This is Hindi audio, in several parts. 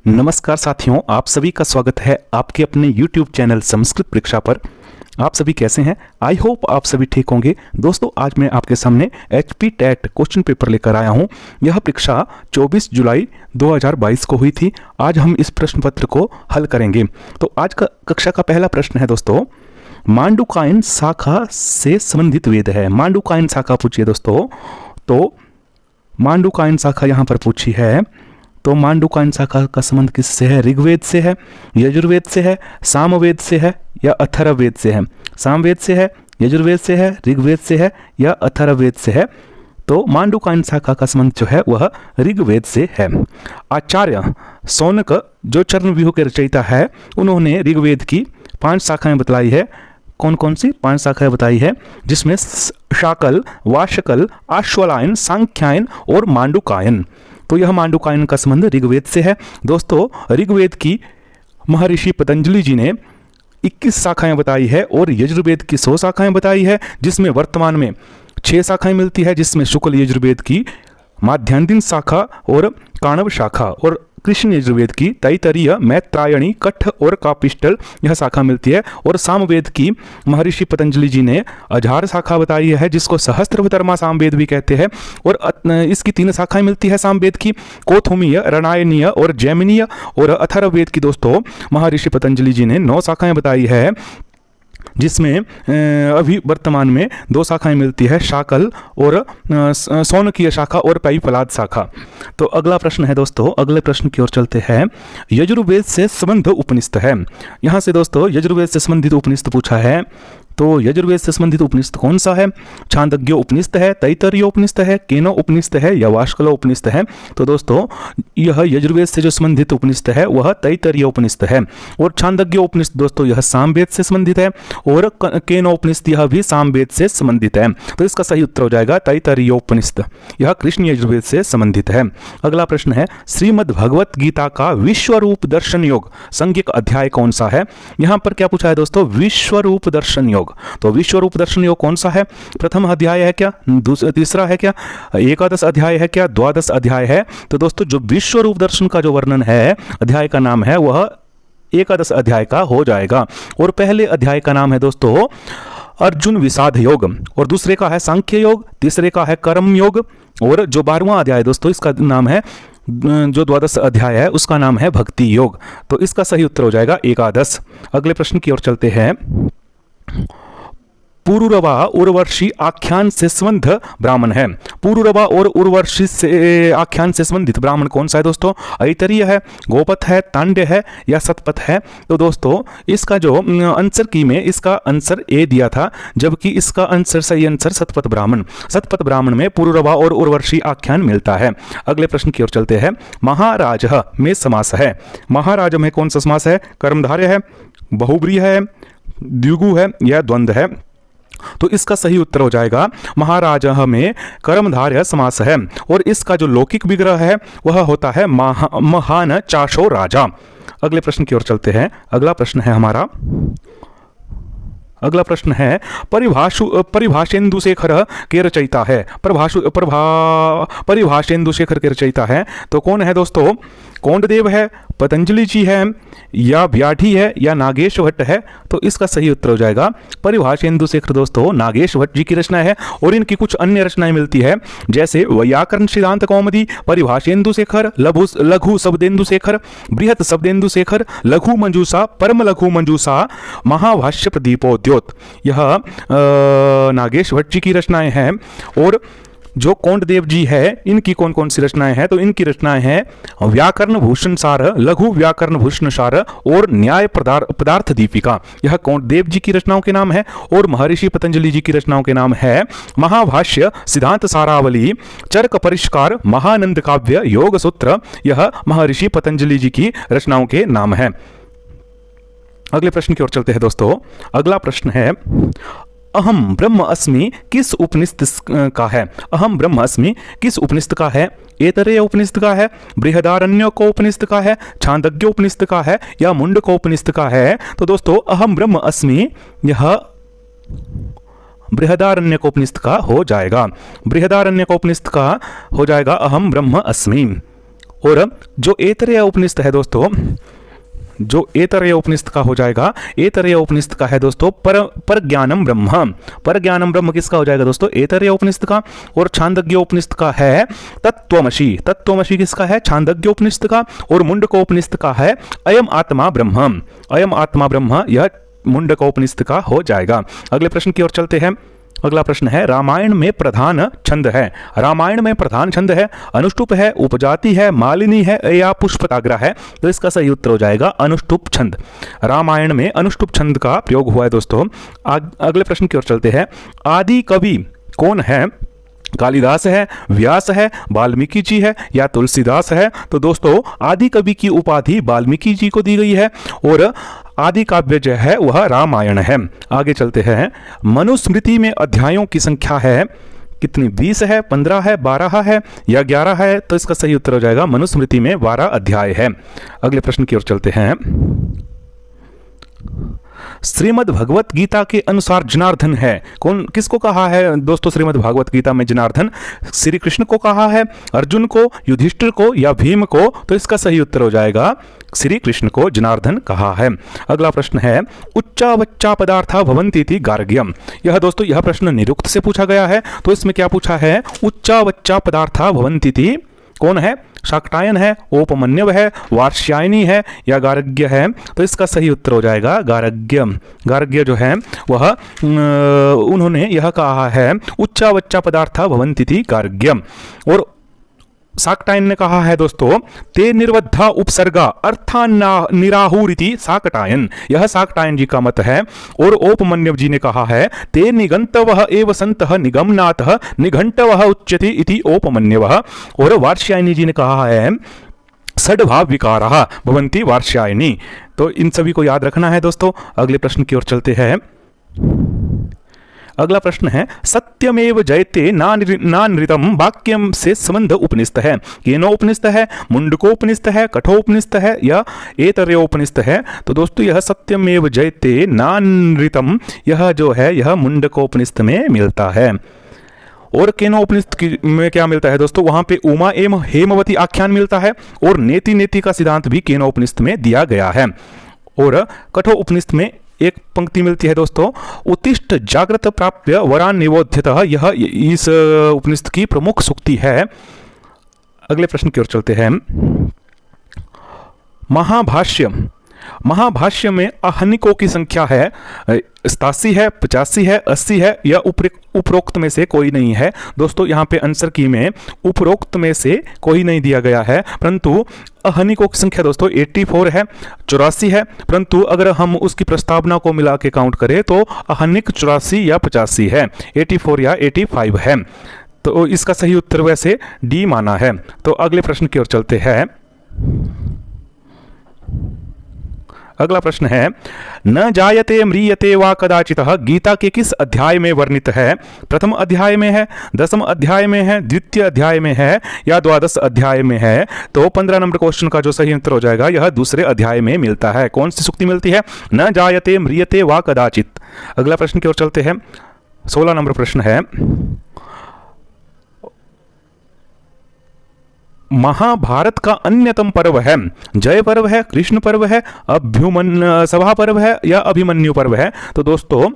नमस्कार साथियों, आप सभी का स्वागत है आपके अपने YouTube चैनल संस्कृत परीक्षा पर। आप सभी कैसे हैं? आई होप आप सभी ठीक होंगे। दोस्तों, आज मैं आपके सामने HP टेट क्वेश्चन पेपर लेकर आया हूं। यह परीक्षा 24 जुलाई 2022 को हुई थी। आज हम इस प्रश्न पत्र को हल करेंगे। तो आज का कक्षा का पहला प्रश्न है दोस्तों, मांडुकायन शाखा से संबंधित वेद है। मांडुकायन शाखा पूछिए दोस्तों, तो मांडुकायन शाखा यहाँ पर पूछी है। तो मांडुकायन शाखा का संबंध किससे है? ऋग्वेद से है, यजुर्वेद से है, सामवेद से है या अथर्ववेद से है? सामवेद से है, यजुर्वेद से है, ऋग्वेद से है या अथर्ववेद से है? तो मांडुकायन शाखा का संबंध जो है वह ऋग्वेद से है। आचार्य शौनक जो चर्मव्यूह के रचयिता है, उन्होंने ऋग्वेद की 5 शाखाएं बतलाई है। कौन कौन सी 5 शाखाएं बताई है? जिसमें शाकल, वाशकल, आश्वलायन, सांख्यायन और मांडुकायन। तो यह मांडुकायन का संबंध ऋग्वेद से है। दोस्तों, ऋग्वेद की महर्षि पतंजलि जी ने 21 शाखाएं बताई है और यजुर्वेद की 100 शाखाएं बताई है, जिसमें वर्तमान में 6 शाखाएं मिलती है, जिसमें शुक्ल यजुर्वेद की माध्यान्दिन शाखा और काणव शाखा और कृष्ण यजुर्वेद की तैतरीय, मैत्रायणी, कठ और कापिष्टल यह शाखा मिलती है। और सामवेद की महर्षि पतंजलि जी ने अजार शाखा बताई है, जिसको सहस्त्रवतर्मा सामवेद भी कहते हैं। और इसकी 3 शाखाएं मिलती है सामवेद की, कौथुमीय, रणायनीय और जैमिनीय। और अथर्ववेद की दोस्तों महर्षि पतंजलि जी ने 9 शाखाएं बताई है, जिसमें अभी वर्तमान में 2 शाखाएं मिलती है, शाकल और शौनकीय शाखा और पैपलाद शाखा। तो अगला प्रश्न है दोस्तों, अगले प्रश्न की ओर चलते हैं। यजुर्वेद से संबंध उपनिषद है। यहाँ से दोस्तों यजुर्वेद से संबंधित उपनिषद पूछा है। तो यजुर्वेद से संबंधित उपनिषद कौन सा है? छांदोग्य उपनिषद है, तैतरीय उपनिषद है, केनो उपनिषद है या वाष्कल उपनिषद है? तो दोस्तों यह यजुर्वेद से जो संबंधित उपनिषद है वह तैतरीय उपनिषद है। और छांदोग्य उपनिषद दोस्तों यह सामवेद से संबंधित है और केनो उपनिषद यह भी सामवेद से संबंधित है। तो इसका सही उत्तर हो जाएगा तैतरीय उपनिषद, यह कृष्ण यजुर्वेद से संबंधित है। अगला प्रश्न है, श्रीमद् भगवत गीता का विश्वरूप दर्शन योग संज्ञक अध्याय कौन सा है? यहाँ पर क्या पूछा है दोस्तों? विश्वरूप दर्शन योग। तो विश्वरूप दर्शन योग कौन सा है? प्रथम अध्याय है क्या? तीसरा है क्या? एकादश अध्याय है क्या? द्वादश अध्याय है? तो दोस्तों जो विश्वरूप दर्शन का जो वर्णन है, अध्याय का नाम है, वह एकादश अध्याय का हो जाएगा। और पहले अध्याय का नाम है दोस्तों अर्जुन विषाद योग, और दूसरे का है सांख्य योग, तीसरे का है कर्म योग, और जो 12वां अध्याय दोस्तों इसका नाम है, जो द्वादश अध्याय है उसका नाम है भक्ति योग। तो इसका सही उत्तर हो जाएगा एकादश। अगले प्रश्न की ओर चलते हैं। पुरुरवा उर्वशी आख्यान से संबंध ब्राह्मण है। पुरुरवा और उर्वशी से आख्यान से संबंधित ब्राह्मण कौन सा है दोस्तों? ऐतरीय है, गोपथ है, तांड्य है या सतपथ है? तो दोस्तों इसका जो आंसर की में इसका आंसर ए दिया था, जबकि इसका आंसर सही आंसर सतपथ ब्राह्मण। सतपथ ब्राह्मण में पुरुरवा और उर्वशी आख्यान मिलता है। अगले प्रश्न की ओर चलते हैं। महाराज में समास है। महाराज में कौन सा समास है? कर्मधारय है, बहुब्रीहि है, द्विगु है या द्वंद्व है? तो इसका सही उत्तर हो जाएगा महाराज में कर्मधारय समास है। और इसका जो लौकिक विग्रह है वह होता है महान चाशो राजा। अगले प्रश्न की ओर चलते हैं। अगला प्रश्न है हमारा, अगला प्रश्न है परिभाषेन्दु शेखर के रचयिता है। परिभाषेन्दु शेखर के रचयिता है तो कौन है दोस्तों? कौंडदेव है, पतंजलि जी है या व्याढ़ी है या नागेश भट्ट है? तो इसका सही उत्तर हो जाएगा परिभाषेन्दु शेखर दोस्तों नागेश भट्ट जी की रचना है। और इनकी कुछ अन्य रचनाएं मिलती है, जैसे व्याकरण सिद्धांत कौमुदी, परिभाषेन्दु शेखर, लघु शब्देन्दु शेखर, बृहत शब्देन्दु शेखर, लघु मंजूषा, परम लघु मंजूषा, महाभाष्य प्रदीपोद्योत। यह नागेश भट्ट जी की रचनाएं हैं। और जो कौंडदेव जी है इनकी कौन कौन सी रचनाएं हैं? तो इनकी रचनाएं हैं व्याकरण भूषण सार, लघु व्याकरण भूषण सार और न्याय पदार्थ दीपिका। यह कौंडदेव जी की रचनाओं के नाम है। और महर्षि पतंजलि जी की रचनाओं के नाम है महाभाष्य, सिद्धांत सारावली, चरक परिष्कार, महानंद काव्य, योग सूत्र। यह महर्षि पतंजलि जी की रचनाओं के नाम है। अगले प्रश्न की ओर चलते हैं दोस्तों। अगला प्रश्न है, अहम ब्रह्म अस्मि किस उपनिषद का है? अहम ब्रह्म अस्मि किस उपनिषद का है? ऐतरेय उपनिषद का है, बृहदारण्यक को उपनिषद का है, छांदोग्य उपनिषद का है या मुंडक उपनिषद का है? तो दोस्तों अहम ब्रह्म अस्मि यह बृहदारण्यक उपनिषद का हो जाएगा। बृहदारण्यक उपनिषद का हो जाएगा अहम ब्रह्म अस्मि। और जो ऐतरेय उपनिषद है दोस्तों, जो ऐतरेय उपनिषद का हो जाएगा, ऐतरेय उपनिषद का है दोस्तों पर ज्ञानम ब्रह्म। पर ज्ञानम ब्रह्म किसका हो जाएगा दोस्तों? ऐतरेय उपनिषद का। और छांदोग्य उपनिषद का है तत्त्वमसि। तत्त्वमसि किसका है? छांदोग्य उपनिषद का। और मुंडको उपनिषद का है अयम आत्मा ब्रह्म। अयम आत्मा ब्रह्म, यह मुंडको उपनिषद का हो जाएगा। अगले प्रश्न की ओर चलते हैं। अगला प्रश्न है, रामायण में प्रधान छंद है। रामायण में प्रधान छंद है, अनुष्टुप है, उपजाति है, मालिनी है या पुष्पताग्रा है? तो इसका सही उत्तर हो जाएगा अनुष्टुप छंद। रामायण में अनुष्टुप छंद का प्रयोग हुआ है दोस्तों। अगले प्रश्न की ओर चलते हैं। आदि कवि कौन है? कालिदास है, व्यास है, वाल्मीकि जी है या तुलसीदास है? तो दोस्तों आदि कवि की उपाधि वाल्मीकि जी को दी गई है और आदि काव्य जो है वह रामायण है। आगे चलते हैं। मनुस्मृति में अध्यायों की संख्या है कितनी? 20 है, 15 है, 12 है या 11 है? तो इसका सही उत्तर हो जाएगा मनुस्मृति में 12 अध्याय है। अगले प्रश्न की ओर चलते हैं। श्रीमद् भगवत गीता के अनुसार जनार्दन है कौन? किसको कहा है दोस्तों श्रीमद् भागवत गीता में जनार्दन? श्री कृष्ण को कहा है, अर्जुन को, युधिष्ठिर को या भीम को? तो इसका सही उत्तर हो जाएगा श्री कृष्ण को जनार्दन कहा है। अगला प्रश्न है, उच्चा वच्चा पदार्था भवन्ति इति गार्ग्यम। यह दोस्तों यह प्रश्न निरुक्त से पूछा गया है। तो इसमें क्या पूछा है? उच्चा वच्चा पदार्था भवन्ति इति कौन है? शाकटायन है, औपमन्यव है, वार्ष्यायनी है या गार्ग्य है? तो इसका सही उत्तर हो जाएगा गार्ग्य। गार्ग्य जो है वह उन्होंने यह कहा है उच्चा वच्चा पदार्था भवन्ति इति गार्ग्यम। और शाकटायन ने कहा है दोस्तों ते निर्वद्धा उपसर्गा अर्था निराहुरिति शाकटायन। यह शाकटायन जी का मत है। और औपमन्यव जी ने कहा है ते निगंतवः एव सन्तः निगमनातः निघंटवः उच्यते इति औपमन्यवः। और वार्ष्यायनी जी ने कहा है षड्भाव विकाराः भवन्ति वार्ष्यायनी। तो इन सभी को याद रखना है दोस्तों। अगले प्रश्न की ओर चलते हैं। अगला प्रश्न है, सत्यमेव जयते नानृतम वाक्यम से संबंध उपनिषद है। केनो उपनिषद है, मुंडको उपनिषद है, कठो उपनिषद है या ऐतरेय उपनिषद है? तो दोस्तों यह सत्यमेव जयते नानृतम यह जो है यह मुंडको उपनिषद में मिलता है। और केनो उपनिषद में क्या मिलता है दोस्तों? वहां पे उमा एवं हेमवती आख्यान मिलता है और नेति नेति का सिद्धांत भी केनो उपनिषद में दिया गया है। और कठो उपनिषद में एक पंक्ति मिलती है दोस्तों, उत्तिष्ठ जागृत प्राप्य वरान निबोध्यतः। यह इस उपनिषद की प्रमुख सूक्ति है। अगले प्रश्न की ओर चलते हैं। महाभाष्य में आहनिकों की संख्या है 87 है, 85 है, 80 है या उपरोक्त में से कोई नहीं है? दोस्तों यहाँ पे आंसर की में उपरोक्त में से कोई नहीं दिया गया है, परंतु आहनिकों की संख्या दोस्तों 84 है, 84 है। परंतु अगर हम उसकी प्रस्तावना को मिला के काउंट करें तो आहनिक 84 या 85 है, 84 या 85 है। तो इसका सही उत्तर वैसे डी माना है। तो अगले प्रश्न की ओर चलते हैं। अगला प्रश्न है, न जायते म्रियते वा कदाचितः गीता के किस अध्याय में वर्णित है? प्रथम अध्याय में है, 10वें अध्याय में है, द्वितीय अध्याय में है या 12वें अध्याय में है? तो 15 नंबर क्वेश्चन का जो सही उत्तर हो जाएगा यह दूसरे अध्याय में मिलता है। कौन सी सूक्ति मिलती है? न जायते म्रियते वा कदाचित। अगला प्रश्न की ओर चलते हैं। 16 नंबर प्रश्न है, महाभारत का अन्यतम पर्व है, जय पर्व है, कृष्ण पर्व है, सभा पर्व है या अभिमन्यु पर्व है? तो दोस्तों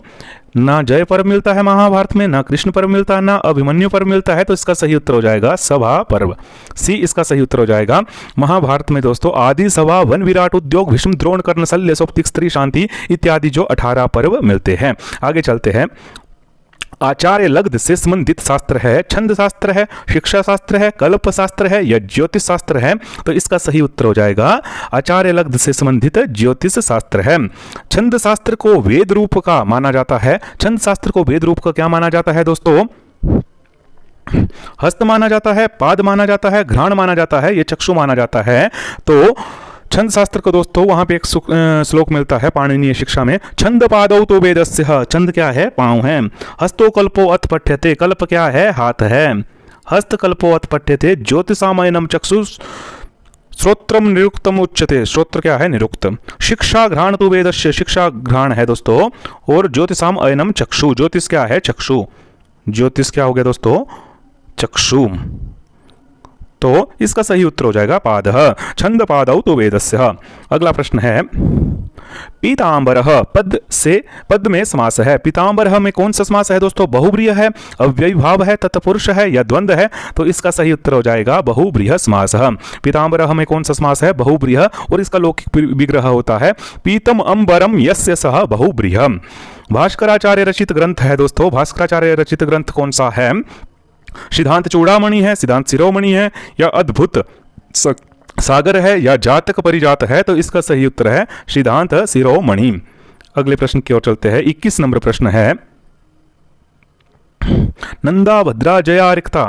ना जय पर्व मिलता है महाभारत में, ना कृष्ण पर्व मिलता है, ना अभिमन्यु पर्व मिलता है। तो इसका सही उत्तर हो जाएगा सभा पर्व, सी इसका सही उत्तर हो जाएगा। महाभारत में दोस्तों आदि, सभा, वन, विराट, उद्योग, भीष्म, द्रोण, कर्ण, शल्य, सौप्तिक, स्त्री, शांति इत्यादि जो 18 पर्व मिलते हैं। आगे चलते हैं। आचार्य लग्न से संबंधित शास्त्र है, छंद शास्त्र है, शिक्षा शास्त्र है, कल्प शास्त्र है या ज्योतिष शास्त्र है? तो इसका सही उत्तर हो जाएगा आचार्य लग्न से संबंधित ज्योतिष शास्त्र है। छंद शास्त्र को वेद रूप का माना जाता है। छंद शास्त्र को वेद रूप का क्या माना जाता है दोस्तों? हस्त माना जाता है, पाद माना जाता है, घ्राण माना जाता है, ये चक्षु माना जाता है। तो छंद शास्त्र को दोस्तों वहां पे एक श्लोक मिलता है पाणिनीय शिक्षा में, छंद पादौ तो वेदस्य। छंद क्या है? पांव है। हस्तो कल्पो अथ पठ्यते, कल्प क्या है? हाथ है। हस्त कल्पो अथ पठ्यते ज्योतिषामयनम चक्षु श्रोत्रम निरुक्तम उच्यते। श्रोत्र क्या है? निरुक्त। शिक्षा घ्राण तो वेदस्य, शिक्षा घ्राण है दोस्तों। और ज्योतिषाम अयनम चक्षु, ज्योतिष क्या है? चक्षु। ज्योतिष क्या हो गया दोस्तों? चक्षु। तो इसका सही उत्तर हो जाएगा पादः। छंद पादौ तो वेदस्य। अगला प्रश्न है पीतांबरः पद में समास है। पीतांबरः में कौन सा समास है दोस्तों? बहुब्रीहि है, अव्ययी भाव है, तत्पुरुष है या द्वंद्व है? तो इसका सही उत्तर हो जाएगा बहुब्रीहि समास। पीतांबरः में कौन सा समास है? बहुब्रीहि, और इसका लौकिक विग्रह होता है पीतम अंबरम यस्य सह बहुब्रीहि। भास्कराचार्य रचित ग्रंथ है दोस्तों। भास्कराचार्य रचित ग्रंथ कौन सा है? सिद्धांत चूड़ामणि है, सिद्धांत शिरोमणि है या अद्भुत सागर है या जातक परिजात है? तो इसका सही उत्तर है सिद्धांत शिरोमणि। अगले प्रश्न की ओर चलते हैं। 21 नंबर प्रश्न है नंदा भद्रा जया रिक्ता।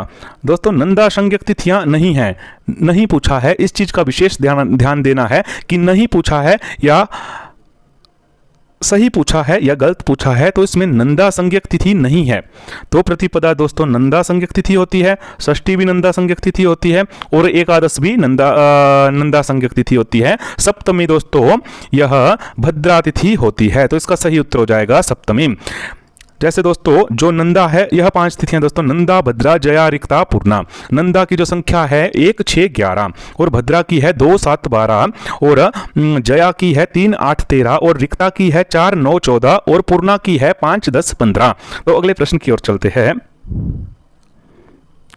दोस्तों नंदा संज्ञक तिथियां नहीं है, नहीं पूछा है, इस चीज का विशेष ध्यान देना है कि नहीं पूछा है या सही पूछा है या गलत पूछा है। तो इसमें नंदा संज्ञक तिथि नहीं है। तो प्रतिपदा दोस्तों नंदा संज्ञक तिथि होती है, षष्ठी भी नंदा संज्ञक तिथि होती है और एकादश भी नंदा संज्ञक तिथि होती है। सप्तमी दोस्तों यह भद्रा तिथि होती है। तो इसका सही उत्तर हो जाएगा सप्तमी। जैसे दोस्तों जो नंदा है, यह 5 तिथियां दोस्तों नंदा, भद्रा, जया, रिक्ता, पूर्णा। नंदा की जो संख्या है 1, 6, 11 और भद्रा की है 2, 7, 12 और जया की है 3, 8, 13 और रिक्ता की है 4, 9, 14 और पूर्णा की है 5, 10, 15। तो अगले प्रश्न की ओर चलते हैं।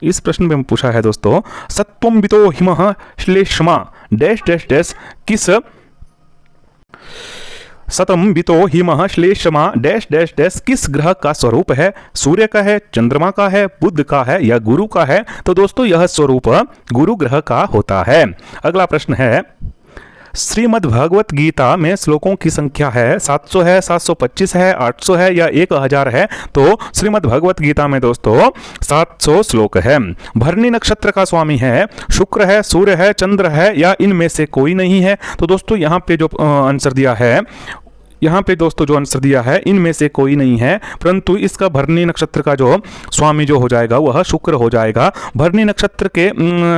इस प्रश्न में पूछा है दोस्तों सत्वम वितो हिमः श्लेष्मा डैश डैश डैश किस सतम वितो हिमः श्लेषमा डैश डैश डैश किस ग्रह का स्वरूप है? सूर्य का है, चंद्रमा का है, बुध का है या गुरु का है? तो दोस्तों यह स्वरूप गुरु ग्रह का होता है। अगला प्रश्न है श्रीमद् भगवत गीता में श्लोकों की संख्या है 700 है, 725 है, 800 है या 1000 है? तो श्रीमद् भगवत गीता में दोस्तों 700 श्लोक है। भरणी नक्षत्र का स्वामी है, शुक्र है, सूर्य है, चंद्र है या इनमें से कोई नहीं है? तो दोस्तों यहाँ पे जो आंसर दिया है, यहाँ पे दोस्तों जो आंसर दिया है इनमें से कोई नहीं है, परंतु इसका भरणी नक्षत्र का जो स्वामी जो हो जाएगा वह शुक्र हो जाएगा। भरणी नक्षत्र के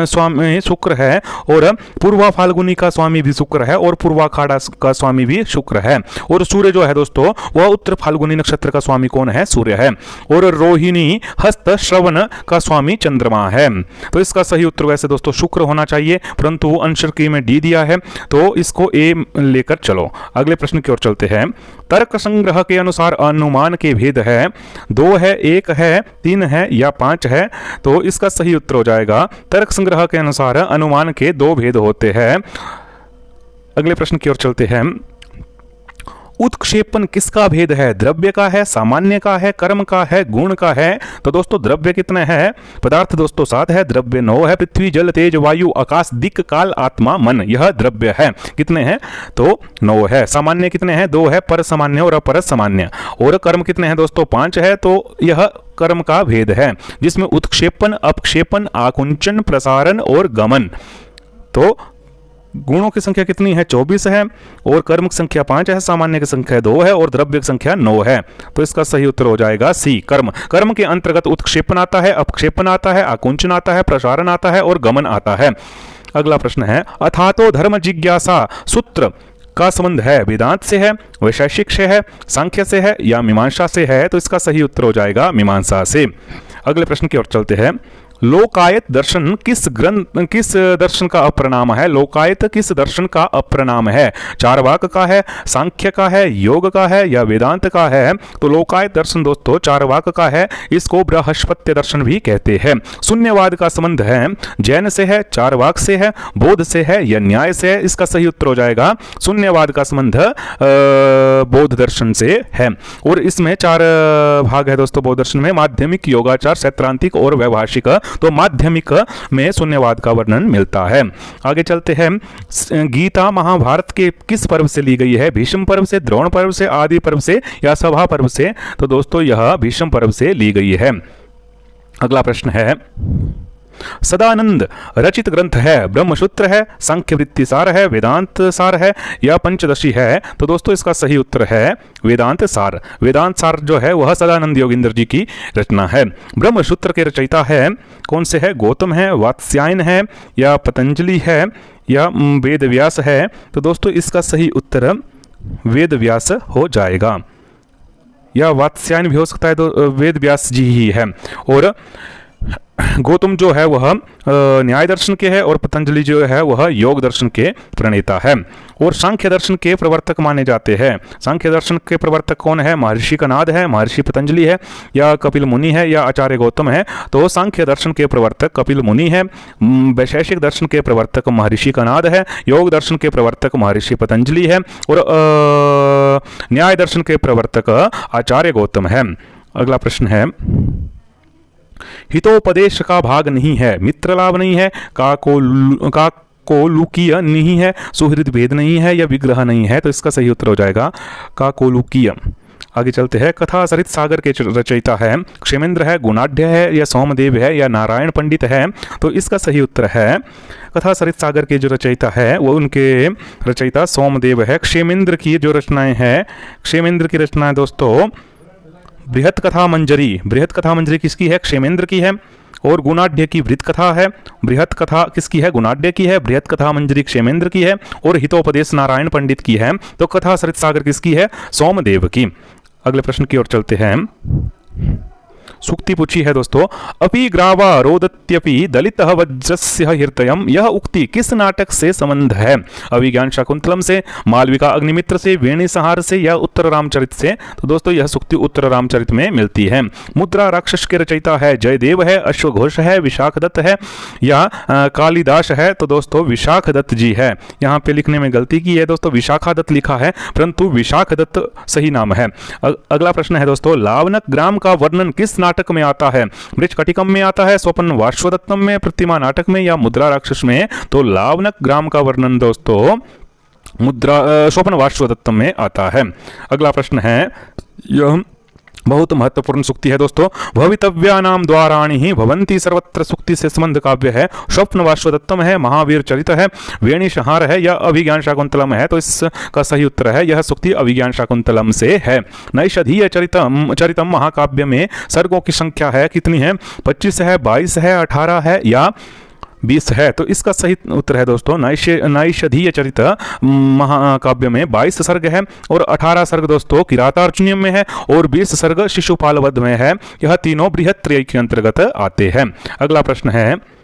स्वामी शुक्र है और पूर्वा फाल्गुनी का स्वामी भी शुक्र है और पूर्वाखाड़ा का स्वामी भी शुक्र है। और सूर्य जो है दोस्तों वह उत्तर फाल्गुनी नक्षत्र का स्वामी कौन है? सूर्य है। और रोहिणी हस्त श्रवण का स्वामी चंद्रमा है। तो इसका सही उत्तर वैसे दोस्तों शुक्र होना चाहिए, परंतु आंसर की में डी दिया है तो इसको ए लेकर चलो। अगले प्रश्न की ओर चलते हैं। तर्क संग्रह के अनुसार अनुमान के भेद है 2 है, 1 है, 3 है या 5 है? तो इसका सही उत्तर हो जाएगा तर्क संग्रह के अनुसार अनुमान के 2 भेद होते हैं। अगले प्रश्न की ओर चलते हैं। उत्क्षेपण किसका भेद है? द्रव्य का है, सामान्य का है, कर्म का है, गुण का है? तो दोस्तों द्रव्य कितने हैं? पदार्थ दोस्तों 7 है, द्रव्य 9 है। पृथ्वी, जल, तेज, वायु, आकाश, दिक्, काल, आत्मा, मन, यह द्रव्य है। कितने हैं? तो 9 है। सामान्य कितने हैं? 2 है, पर सामान्य और अपर सामान्य। और कर्म कितने हैं दोस्तों? 5 है। तो यह कर्म का भेद है जिसमें उत्क्षेपण, अपक्षेपण, आकुंचन, प्रसारण और गमन। तो गुणों की संख्या कितनी है? 24 है और कर्म की संख्या 5 है, सामान्य की संख्या 2 है और द्रव्य की संख्या 9 है। तो इसका सही उत्तर हो जाएगा सी कर्म। कर्म के अंतर्गत उत्क्षेपण आता है, अपक्षेपण आता है, आकुंचन आता है, प्रसारण आता है और गमन आता है। अगला प्रश्न है अथातो धर्म जिज्ञासा सूत्र का संबंध है वेदांत से है, वैशेषिक से है, सांख्य से है या मीमांसा से है? तो इसका सही उत्तर हो जाएगा मीमांसा से। अगले प्रश्न की ओर चलते हैं। लोकायत दर्शन किस दर्शन का अप्रनाम है? लोकायत किस दर्शन का अप्रनाम है? चारवाक का है, सांख्य का है, योग का है या वेदांत का है? तो लोकायत दर्शन दोस्तों चारवाक का है। इसको बृहस्पत्य दर्शन भी कहते हैं। शून्यवाद का संबंध है जैन से है, चारवाक से है, बोध से है या न्याय से है? इसका सही उत्तर हो जाएगा शून्यवाद का संबंध बौद्ध दर्शन से है। और इसमें 4 भाग है दोस्तों बौद्ध दर्शन में, माध्यमिक, योगाचार, सैद्धांतिक और वैभाषिक। तो माध्यमिक में शून्यवाद का वर्णन मिलता है। आगे चलते हैं। गीता महाभारत के किस पर्व से ली गई है? भीष्म पर्व से, द्रोण पर्व से, आदि पर्व से या सभा पर्व से? तो दोस्तों यह भीष्म पर्व से ली गई है। अगला प्रश्न है सदानंद रचित ग्रंथ है ब्रह्मसूत्र है, सांख्य वृत्ति सार है, वेदांत सार है या पंचदशी है? तो दोस्तों इसका सही उत्तर है वेदांत सार। वेदांत सार जो है वह सदानंद योगींद्र जी की रचना है। ब्रह्मसूत्र के रचयिता है कौन से है? गौतम है, वात्स्यायन है या पतंजलि है या वेद व्यास है? तो दोस्तों इसका सही उत्तर वेद व्यास हो जाएगा, या वात्स्यायन भी हो सकता है, तो वेद व्यास जी ही है। और गौतम जो है वह न्याय दर्शन के है और पतंजलि जो है वह योग दर्शन के प्रणेता है। और सांख्य दर्शन के प्रवर्तक माने जाते हैं। सांख्य दर्शन के प्रवर्तक कौन है? महर्षि कनाद है, महर्षि पतंजलि है, या कपिल मुनि है, या आचार्य गौतम है। तो सांख्य दर्शन के प्रवर्तक कपिल मुनि है, वैशेषिक दर्शन के प्रवर्तक महर्षि कनाद है, योग दर्शन के प्रवर्तक महर्षि पतंजलि है, और न्याय दर्शन के प्रवर्तक आचार्य गौतम है। अगला प्रश्न है, हितोपदेश का भाग नहीं है, मित्र लाभ नहीं है, काकोलुकीय नहीं है, सुहृद भेद नहीं है, या विग्रह नहीं है। तो इसका सही उत्तर हो जाएगा काकोलुकीय। आगे चलते हैं। कथा सरित सागर के रचयिता है क्षेमेंद्र है, गुणाढ़ है, या सोमदेव है, या नारायण पंडित है। तो इसका सही उत्तर है कथा सरित सागर के जो रचयिता है वो उनके रचयिता सोमदेव है। क्षेमेंद्र की जो रचनाएं हैं, क्षेमेंद्र की रचनाएं दोस्तों बृहत कथा मंजरी, बृहत कथा मंजरी किसकी है? क्षेमेंद्र की है। और गुणाढ़ की वृत्त कथा है, बृहत कथा किसकी है? गुणाढ़ की है। बृहत कथा मंजरी क्षेमेंद्र की है, और हितोपदेश नारायण पंडित की है। तो कथा सरित सागर किसकी है? सोमदेव की। अगले प्रश्न की ओर चलते हैं। सूक्ति पूछी है दोस्तों, अपि ग्रावा रोदत्यपि दलित वज्रस्य हृदयम, यह उक्ति किस नाटक से संबंध है? अभिज्ञान शाकुंतलम से, मालविका अग्निमित्र से, वेणी संहार से, या उत्तर रामचरित से? तो दोस्तों यह सूक्ति उत्तर रामचरित में मिलती है। मुद्रा राक्षस के रचयिता है जयदेव है, अश्वघोष है, विशाखदत्त है, या कालिदास है? तो दोस्तों विशाखदत्त जी है। यहाँ पे लिखने में गलती की है दोस्तों, विशाखादत्त लिखा है, परंतु विशाखदत्त सही नाम है। अगला प्रश्न है दोस्तों, लावणक ग्राम का वर्णन किस नाटक में आता है? मृच्छकटिकम में आता है, स्वपन वाश्वदत्तम में, प्रतिमा नाटक में, या मुद्रा राक्षस में? तो लावणक ग्राम का वर्णन दोस्तों स्वपन वाश्वदत्तम में आता है। अगला प्रश्न है, यह बहुत महत्वपूर्ण सूक्ति है दोस्तों, भवितव्यानाम द्वाराणि ही भवन्ति सर्वत्र सूक्ति से संबंध काव्य है। स्वप्न वाश्वदत्तम है, महावीर चरित है, वेणी संहार है, या अभिज्ञान शाकुंतलम है? तो इसका सही उत्तर है यह सूक्ति अभिज्ञान शाकुंतलम से है। नैषधीय चरितम महाकाव्य में सर्गों की संख्या है कितनी है? 25 है, 22 है, 18 है, या 20 है? तो इसका सही उत्तर है दोस्तों नैषधीय चरित महाकाव्य में 22 सर्ग है, और 18 सर्ग दोस्तों किरातार्जुनीयम में है, और 20 सर्ग शिशुपाल वध में है। यह तीनों बृहत त्रय के अंतर्गत आते हैं। अगला प्रश्न है,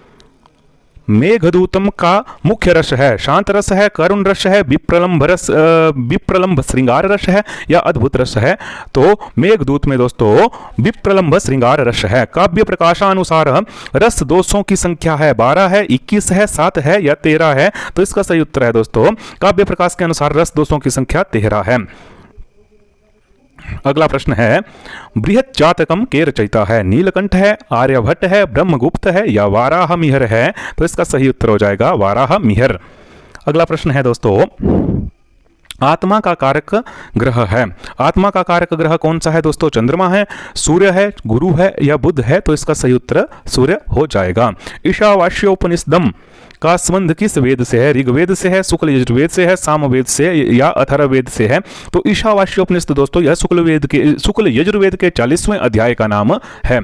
मेघदूतम का मुख्य रस है? शांत रस है, करुण रस है, विप्रलंभ श्रृंगार रस है, या अद्भुत रस है? तो मेघदूत में दोस्तों विप्रलंभ श्रृंगार रस है। काव्य प्रकाशानुसार रस दोषों की संख्या है 12 है, 21 है, 7 है, या 13 है? तो इसका सही उत्तर है दोस्तों काव्य प्रकाश के अनुसार रस दोषों की संख्या 13 है। अगला प्रश्न है, बृहत जातकम के रचयिता है? नीलकंठ है, आर्यभट्ट है, ब्रह्मगुप्त है, या वाराहमिहिर है? तो इसका सही उत्तर हो जाएगा वाराहमिहिर। अगला प्रश्न है दोस्तों, आत्मा का कारक ग्रह है? आत्मा का कारक ग्रह कौन सा है दोस्तों? चंद्रमा है, सूर्य है, गुरु है, या बुध है? तो इसका सही उत्तर सूर्य हो जाएगा। ईशावास्योपनिषदम का संबंध किस वेद से है? ऋग्वेद से है, शुक्ल यजुर्वेद से है, सामवेद से, या अथर्ववेद से है? तो ईशावास्योपनिषद दोस्तों यह शुक्ल यजुर्वेद के 40वें अध्याय का नाम है।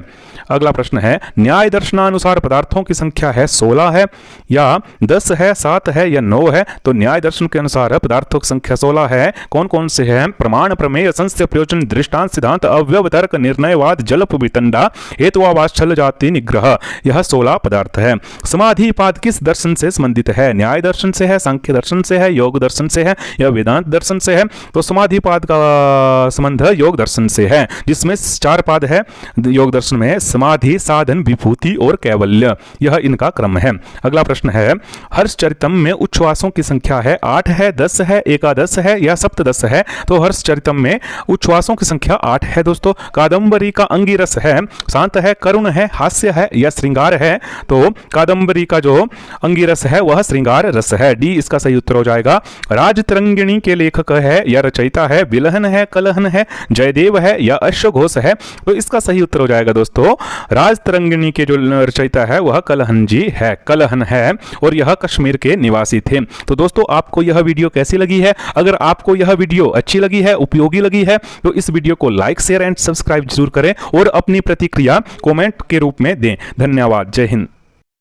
अगला प्रश्न है, न्याय दर्शनानुसार पदार्थों की संख्या है 16 है, या 10 है, 7 है, या 9 है? तो न्याय दर्शन के अनुसार पदार्थों की संख्या 16 है। कौन कौन से हैं? प्रमाण, प्रमेय, संशय, प्रयोजन, दृष्टांत, सिद्धांत, अवयव, तर्क, निर्णयवाद, जल्प, वितंडा, हेतुवाद, छल, जाति, निग्रह। यह 16 पदार्थ है। समाधिपाद किस दर्शन से संबंधित है? न्याय दर्शन से है, सांख्य दर्शन से है, योग दर्शन से है, या वेदांत दर्शन से है? तो समाधिपाद का संबंध योग दर्शन से है, जिसमें 4 पाद है योग दर्शन में, समाधि, साधन, विभूति और कैवल्य। यह इनका क्रम है। अगला प्रश्न है, हर्षचरितम में उच्छ्वासों की संख्या है 8 है, 10 है, एकादश है, या सप्तदश है? तो हर्षचरितम में उच्छ्वासों की संख्या 8 है दोस्तों। कादंबरी का अंगिरस है, शांत है, करुण है, हास्य है, या श्रृंगार है? तो कादंबरी का जो अंगिरस है वह श्रृंगार रस है। डी इसका सही उत्तर हो जाएगा। राजतरंगिणी के लेखक है या रचयिता है? बिलहन है, कलहन है, जयदेव है, या अश्वघोष है? तो इसका सही उत्तर हो जाएगा दोस्तों राजतरंगिणी के जो रचयिता है वह कलहन जी है, कलहन है, और यह कश्मीर के निवासी थे। तो दोस्तों आपको यह वीडियो कैसी लगी है? अगर आपको यह वीडियो अच्छी लगी है, उपयोगी लगी है, तो इस वीडियो को लाइक, शेयर एंड सब्सक्राइब जरूर करें, और अपनी प्रतिक्रिया कमेंट के रूप में दें। धन्यवाद। जय हिंद।